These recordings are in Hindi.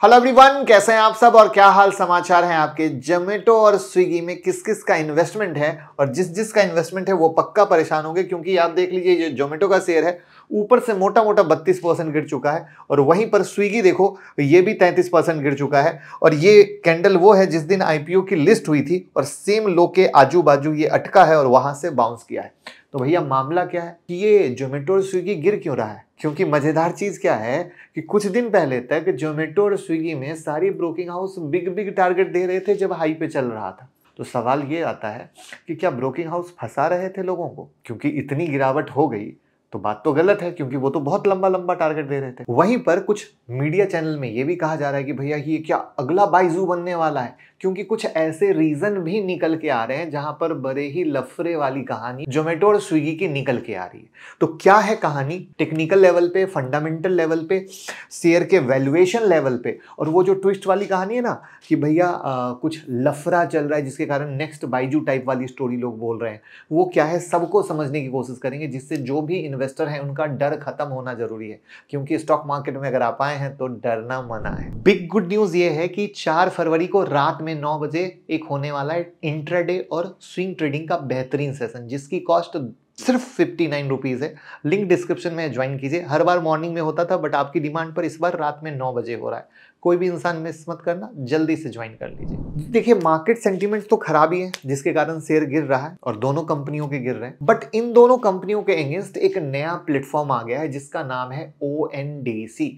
हेलो एवरीवन, कैसे हैं आप सब और क्या हाल समाचार हैं आपके। जोमेटो और स्विगी में किस किस का इन्वेस्टमेंट है और जिस जिस का इन्वेस्टमेंट है वो पक्का परेशान होंगे, क्योंकि आप देख लीजिए ये जोमेटो का शेयर है ऊपर से मोटा मोटा 32% गिर चुका है और वहीं पर स्विगी देखो ये भी 33% गिर चुका है। और ये कैंडल वो है जिस दिन आईपीओ की लिस्ट हुई थी और सेम लो के आजू बाजू ये अटका है और वहां से बाउंस किया है। तो भैया मामला क्या है कि ये जोमेटो और स्विगी गिर क्यों रहा है? क्योंकि मजेदार चीज क्या है कि कुछ दिन पहले तक जोमेटो और स्विगी में सारी broking house big big target दे रहे थे जब हाई पे चल रहा था। तो सवाल ये आता है कि क्या ब्रोकिंग हाउस फंसा रहे थे लोगों को? क्योंकि इतनी गिरावट हो गई तो बात तो गलत है, क्योंकि वो तो बहुत लंबा लंबा टारगेट दे रहे थे। वहीं पर कुछ मीडिया चैनल में ये भी कहा जा रहा है कि भैया ये क्या अगला बाइजू बनने वाला है, क्योंकि कुछ ऐसे रीजन भी निकल के आ रहे हैं जहां पर बड़े ही लफड़े वाली कहानी जोमेटो और स्विगी की निकल के आ रही है। तो क्या है कहानी टेक्निकल लेवल पे, फंडामेंटल लेवल पे, शेयर के वैल्यूएशन लेवल पे, और वो जो ट्विस्ट वाली कहानी है ना कि भैया कुछ लफड़ा चल रहा है जिसके कारण नेक्स्ट बाइजू टाइप वाली स्टोरी लोग बोल रहे हैं, वो क्या है सबको समझने की कोशिश करेंगे, जिससे जो भी इन्वेस्टर है उनका डर खत्म होना जरूरी है। क्योंकि स्टॉक मार्केट में अगर आप आए हैं तो डरना मना है। बिग गुड न्यूज ये है कि 4 फरवरी को रात में 9 बजे एक होने वाला है इंट्राडे और स्विंग ट्रेडिंग का बेहतरीन सेशन, जिसकी कॉस्ट सिर्फ 59 रुपीज है। लिंक डिस्क्रिप्शन में ज्वाइन कीजिए। हर बार मॉर्निंग में होता था बट आपकी डिमांड पर इस बार रात में 9 बजे हो रहा है। कोई भी इंसान मिस मत करना, जल्दी से ज्वाइन कर लीजिए। देखिए मार्केट सेंटीमेंट तो खराब ही है जिसके कारण शेयर गिर रहा है और दोनों कंपनियों के गिर रहे हैं, बट इन दोनों कंपनियों के अगेंस्ट एक नया प्लेटफॉर्म आ गया है जिसका नाम है ONDC।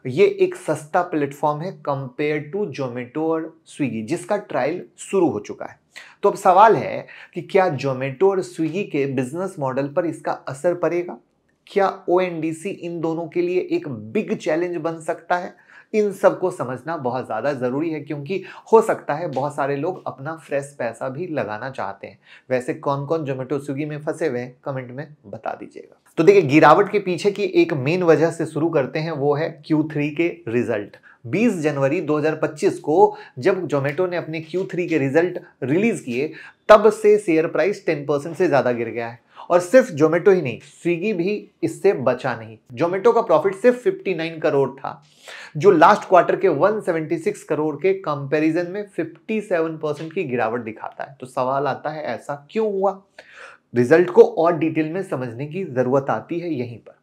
ये एक सस्ता प्लेटफॉर्म है कंपेयर टू जोमेटो और स्विगी, जिसका ट्रायल शुरू हो चुका है। तो अब सवाल है कि क्या जोमेटो और स्विगी के बिजनेस मॉडल पर इसका असर पड़ेगा? क्या ONDC इन दोनों के लिए एक बिग चैलेंज बन सकता है? इन सबको समझना बहुत ज्यादा जरूरी है, क्योंकि हो सकता है बहुत सारे लोग अपना फ्रेश पैसा भी लगाना चाहते हैं। वैसे कौन कौन जोमेटो स्विगी में फंसे हुए हैं कमेंट में बता दीजिएगा। तो देखिए गिरावट के पीछे की एक मेन वजह से शुरू करते हैं, वो है Q3 के रिजल्ट। 20 जनवरी 2025 को जब जोमेटो ने अपने Q3 के रिजल्ट रिलीज किए तब से शेयर प्राइस 10% से ज्यादा गिर गया है। और सिर्फ जोमेटो ही नहीं, स्विगी भी इससे बचा नहीं। जोमेटो का प्रॉफिट सिर्फ 59 करोड़ था, जो लास्ट क्वार्टर के 176 करोड़ के कंपैरिजन में 57% की गिरावट दिखाता है। तो सवाल आता है ऐसा क्यों हुआ? रिजल्ट को और डिटेल में समझने की जरूरत आती है यहीं पर।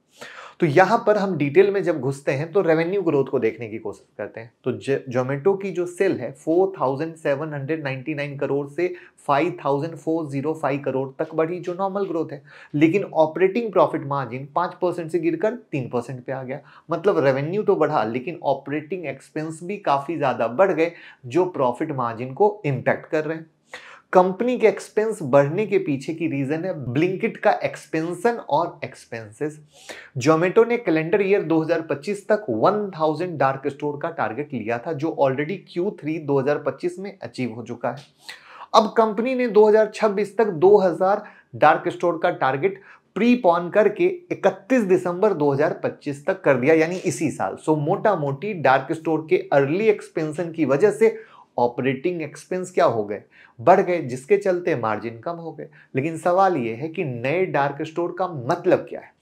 तो यहां पर हम डिटेल में जब घुसते हैं तो रेवेन्यू ग्रोथ को देखने की कोशिश करते हैं। तो जोमेटो की जो सेल है 4799 करोड़ से 5405 करोड़ तक बढ़ी, जो नॉर्मल ग्रोथ है। लेकिन ऑपरेटिंग प्रॉफिट मार्जिन 5% से गिरकर 3% पे आ गया। मतलब रेवेन्यू तो बढ़ा लेकिन ऑपरेटिंग एक्सपेंस भी काफी ज्यादा बढ़ गए, जो प्रॉफिट मार्जिन को इंपैक्ट कर रहे हैं। कंपनी के एक्सपेंस बढ़ने के पीछे की रीजन है ब्लिंकिट का एक्सपेंशन और एक्सपेंसेस। जोमेटो ने कैलेंडर ईयर 2025 तक 1000 डार्क स्टोर का टारगेट लिया था, जो ऑलरेडी Q3 2025 में अचीव हो चुका है। अब कंपनी ने 2026 तक 2000 डार्क स्टोर का टारगेट प्रीपोन करके 31 दिसंबर 2025 तक कर दिया, यानी इसी साल। सो मोटा मोटी डार्क स्टोर के अर्ली एक्सपेंशन की वजह से ऑपरेटिंग एक्सपेंस क्या हो गए, बढ़ गए, जिसके चलते मार्जिन कम हो गए। लेकिन सवाल यह है कि नए डार्क स्टोर का मतलब क्या है?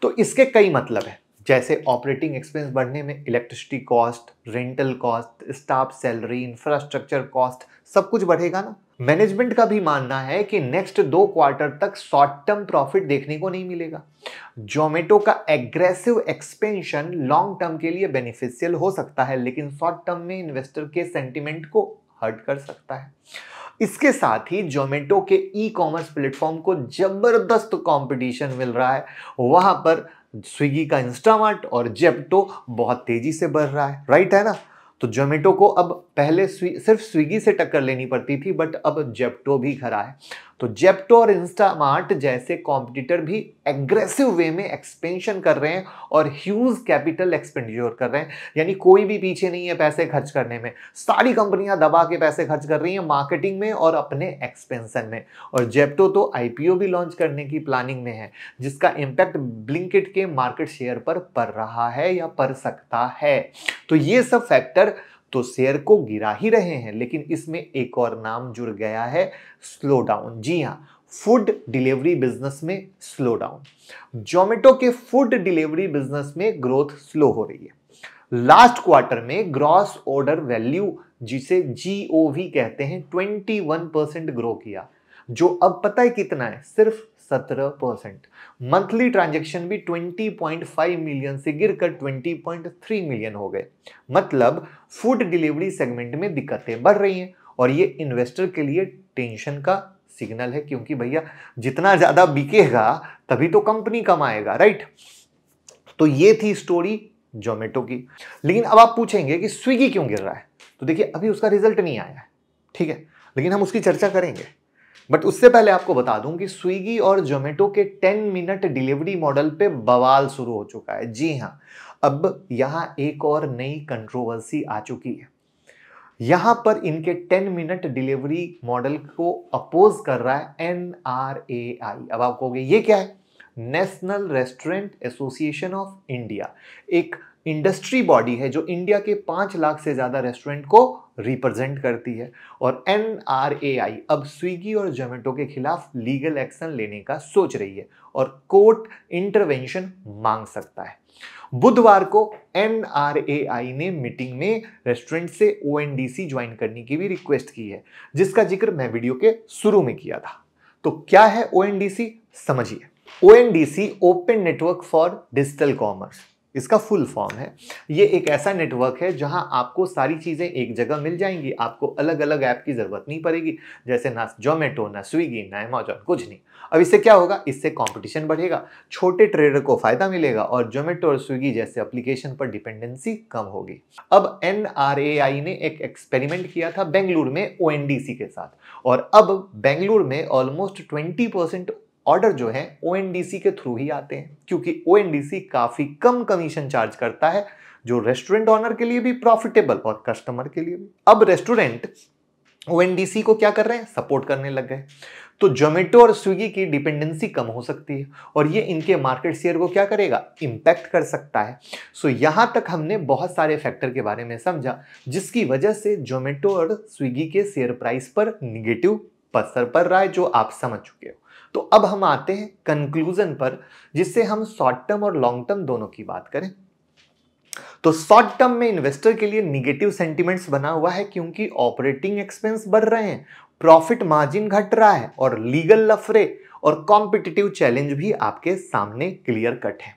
तो इसके कई मतलब है, जैसे ऑपरेटिंग एक्सपेंस बढ़ने में electricity cost, rental cost, staff salary, infrastructure cost, सब कुछ बढ़ेगा ना। मैनेजमेंट का भी मानना है कि नेक्स्ट 2 क्वार्टर तक शॉर्ट टर्म प्रॉफिट देखने को नहीं मिलेगा। जोमेटो का एग्रेसिव एक्सपेंशन लॉन्ग टर्म के लिए बेनिफिशियल हो सकता है, लेकिन शॉर्ट टर्म में इन्वेस्टर के सेंटिमेंट को हर्ट कर सकता है। इसके साथ ही जोमेटो के ई कॉमर्स प्लेटफॉर्म को जबरदस्त कंपटीशन मिल रहा है। वहां पर स्विगी का इंस्टामार्ट और जेप्टो बहुत तेजी से बढ़ रहा है, राइट है ना। तो जोमेटो को अब पहले सिर्फ स्विगी से टक्कर लेनी पड़ती थी, बट अब जेप्टो भी खड़ा है। तो जेप्टो और इंस्टामार्ट जैसे कॉम्पिटिटर भी एग्रेसिव वे में एक्सपेंशन कर रहे हैं और ह्यूज कैपिटल एक्सपेंडिचर कर रहे हैं, यानी कोई भी पीछे नहीं है पैसे खर्च करने में। सारी कंपनियां दबा के पैसे खर्च कर रही हैं मार्केटिंग में और अपने एक्सपेंशन में। और जेप्टो तो आईपीओ भी लॉन्च करने की प्लानिंग में है, जिसका इंपैक्ट ब्लिंकिट के मार्केट शेयर पर पड़ रहा है या पड़ सकता है। तो ये सब फैक्टर तो शेयर को गिरा ही रहे हैं, लेकिन इसमें एक और नाम जुड़ गया है, स्लो डाउन। जी हाँ, फूड डिलीवरी बिजनेस में स्लो डाउन। जोमेटो के फूड डिलीवरी बिजनेस में ग्रोथ स्लो हो रही है। लास्ट क्वार्टर में ग्रॉस ऑर्डर वैल्यू, जिसे GOV कहते हैं, 21% ग्रो किया, जो अब पता है कितना है, सिर्फ 17%। मंथली ट्रांजैक्शन भी 20.5 मिलियन से गिरकर 20.3 मिलियन हो गए। मतलब फूड डिलीवरी सेगमेंट में दिक्कतें बढ़ रही हैं और ये इन्वेस्टर के लिए टेंशन का सिग्नल है, क्योंकि भैया जितना ज्यादा बिकेगा तभी तो कंपनी कमाएगा, राइट। तो ये थी स्टोरी जोमेटो की। लेकिन अब आप पूछेंगे कि स्विगी क्यों गिर रहा है, तो देखिए अभी उसका रिजल्ट नहीं आया है, ठीक है, लेकिन हम उसकी चर्चा करेंगे। बट उससे पहले आपको बता दूं कि स्विगी और जोमेटो के 10 मिनट डिलीवरी मॉडल पे बवाल शुरू हो चुका है। जी हां, अब यहां एक और नई कंट्रोवर्सी आ चुकी है। यहां पर इनके 10 मिनट डिलीवरी मॉडल को अपोज कर रहा है NRAI। अब आप कहोगे ये क्या है? National restaurant association of India, एक इंडस्ट्री बॉडी है जो इंडिया के 5 लाख से ज्यादा रेस्टोरेंट को रिप्रेजेंट करती है। और NRAI अब स्विगी और जोमेटो के खिलाफ लीगल एक्शन लेने का सोच रही है और कोर्ट इंटरवेंशन मांग सकता है। बुधवार को NRAI ने मीटिंग में रेस्टोरेंट से ONDC ज्वाइन करने की भी रिक्वेस्ट की है, जिसका जिक्र मैं वीडियो के शुरू में किया था। तो क्या है ONDC, समझिए। ONDC open network for digital commerce, इसका फुल फॉर्म है। ये एक ऐसा नेटवर्क है जहां आपको सारी चीजें एक जगह मिल जाएंगी, आपको अलग अलग ऐप की जरूरत नहीं पड़ेगी, जैसे ना जोमेटो, ना स्विगी, ना अमेजॉन, कुछ नहीं। अब इससे क्या होगा? इससे कंपटीशन बढ़ेगा, छोटे ट्रेडर को फायदा मिलेगा और जोमेटो और स्विगी जैसे एप्लीकेशन पर डिपेंडेंसी कम होगी। अब NRAI ने एक एक्सपेरिमेंट किया था बेंगलुरु में ONDC के साथ, और अब बेंगलुरु में ऑलमोस्ट 20% ऑर्डर जो है ONDC के थ्रू ही आते हैं, क्योंकि ONDC काफी कम कमीशन चार्ज करता है, जो रेस्टोरेंट ओनर के लिए भी प्रॉफिटेबल और कस्टमर के लिए भी। अब रेस्टोरेंट ONDC को क्या कर रहे हैं? सपोर्ट करने लग गए। तो जोमेटो और स्विगी की डिपेंडेंसी कम हो सकती है और ये इनके मार्केट शेयर को क्या करेगा? इंपैक्ट कर सकता है। सो यहां तक हमने बहुत सारे फैक्टर के बारे में समझा, जिसकी वजह से जोमेटो और स्विगी के शेयर प्राइस पर निगेटिव असर पड़ रहा है, जो आप समझ चुके हो। तो अब हम आते हैं कंक्लूजन पर, जिससे हम शॉर्ट टर्म और लॉन्ग टर्म दोनों की बात करें। तो शॉर्ट टर्म में इन्वेस्टर के लिए निगेटिव सेंटिमेंट्स बना हुआ है, क्योंकि ऑपरेटिंग एक्सपेंस बढ़ रहे हैं, प्रॉफिट मार्जिन घट रहा है और लीगल लफड़े और कॉम्पिटिटिव चैलेंज भी आपके सामने क्लियर कट है।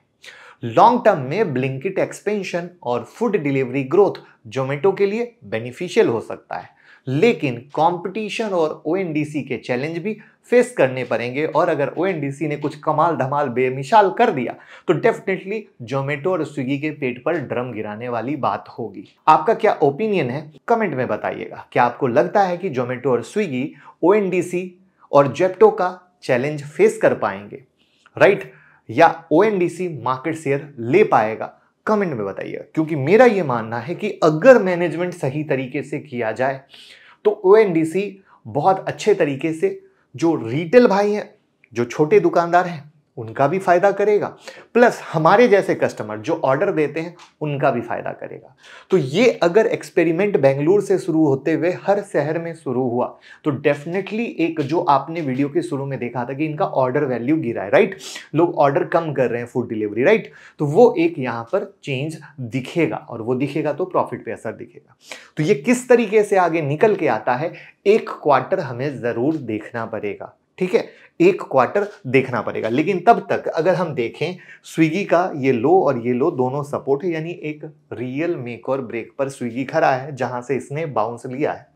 लॉन्ग टर्म में ब्लिंकिट एक्सपेंशन और फूड डिलीवरी ग्रोथ जोमेटो के लिए बेनिफिशियल हो सकता है, लेकिन कंपटीशन और ONDC के चैलेंज भी फेस करने पड़ेंगे। और अगर ONDC ने कुछ कमाल धमाल बेमिसाल कर दिया तो डेफिनेटली जोमेटो और स्विगी के पेट पर ड्रम गिराने वाली बात होगी। आपका क्या ओपिनियन है, कमेंट में बताइएगा। क्या आपको लगता है कि जोमेटो और स्विगी ONDC और जेप्टो का चैलेंज फेस कर पाएंगे, राइट, या ONDC मार्केट शेयर ले पाएगा? कमेंट में बताइए, क्योंकि मेरा यह मानना है कि अगर मैनेजमेंट सही तरीके से किया जाए तो ONDC बहुत अच्छे तरीके से जो रिटेल भाई हैं, जो छोटे दुकानदार हैं, उनका भी फायदा करेगा, प्लस हमारे जैसे कस्टमर जो ऑर्डर देते हैं उनका भी फायदा करेगा। तो ये अगर एक्सपेरिमेंट बेंगलुरु से शुरू होते हुए हर शहर में शुरू हुआ तो डेफिनेटली एक जो आपने वीडियो के शुरू में देखा था कि इनका ऑर्डर वैल्यू गिरा है, राइट, लोग ऑर्डर कम कर रहे हैं फूड डिलीवरी, राइट, तो वो एक यहां पर चेंज दिखेगा और वो दिखेगा तो प्रॉफिट पे असर दिखेगा। तो ये किस तरीके से आगे निकल के आता है, एक क्वार्टर हमें जरूर देखना पड़ेगा, ठीक है, एक क्वार्टर देखना पड़ेगा। लेकिन तब तक अगर हम देखें, स्विगी का ये लो और ये लो दोनों सपोर्ट है, यानी एक रियल मेक और ब्रेक पर स्विगी खड़ा है, जहां से इसने बाउंस लिया है।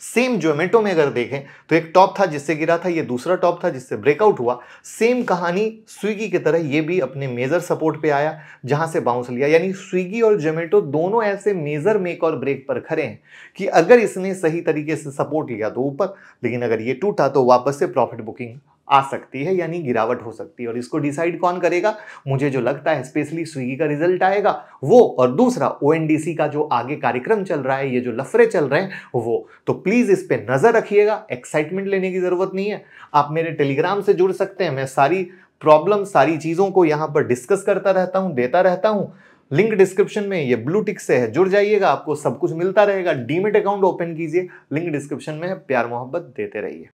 सेम जोमेटो में अगर देखें तो एक टॉप था जिससे गिरा था, ये दूसरा टॉप था जिससे ब्रेकआउट हुआ। सेम कहानी स्विगी की तरह ये भी अपने मेजर सपोर्ट पे आया, जहां से बाउंस लिया। यानी स्विगी और जोमेटो दोनों ऐसे मेजर मेक और ब्रेक पर खड़े हैं कि अगर इसने सही तरीके से सपोर्ट लिया तो ऊपर, लेकिन अगर ये टूटा तो वापस से प्रॉफिट बुकिंग आ सकती है, यानी गिरावट हो सकती है। और इसको डिसाइड कौन करेगा? मुझे जो लगता है स्पेशली स्विगी का रिजल्ट आएगा वो, और दूसरा ONDC का जो आगे कार्यक्रम चल रहा है, ये जो लफड़े चल रहे हैं वो। तो प्लीज इस पे नजर रखिएगा, एक्साइटमेंट लेने की जरूरत नहीं है। आप मेरे टेलीग्राम से जुड़ सकते हैं, मैं सारी प्रॉब्लम, सारी चीजों को यहां पर डिस्कस करता रहता हूं, देता रहता हूं। लिंक डिस्क्रिप्शन में, ये ब्लू टिक से है, जुड़ जाइएगा, आपको सब कुछ मिलता रहेगा। डीमेट अकाउंट ओपन कीजिए, लिंक डिस्क्रिप्शन में है। प्यार मोहब्बत देते रहिए।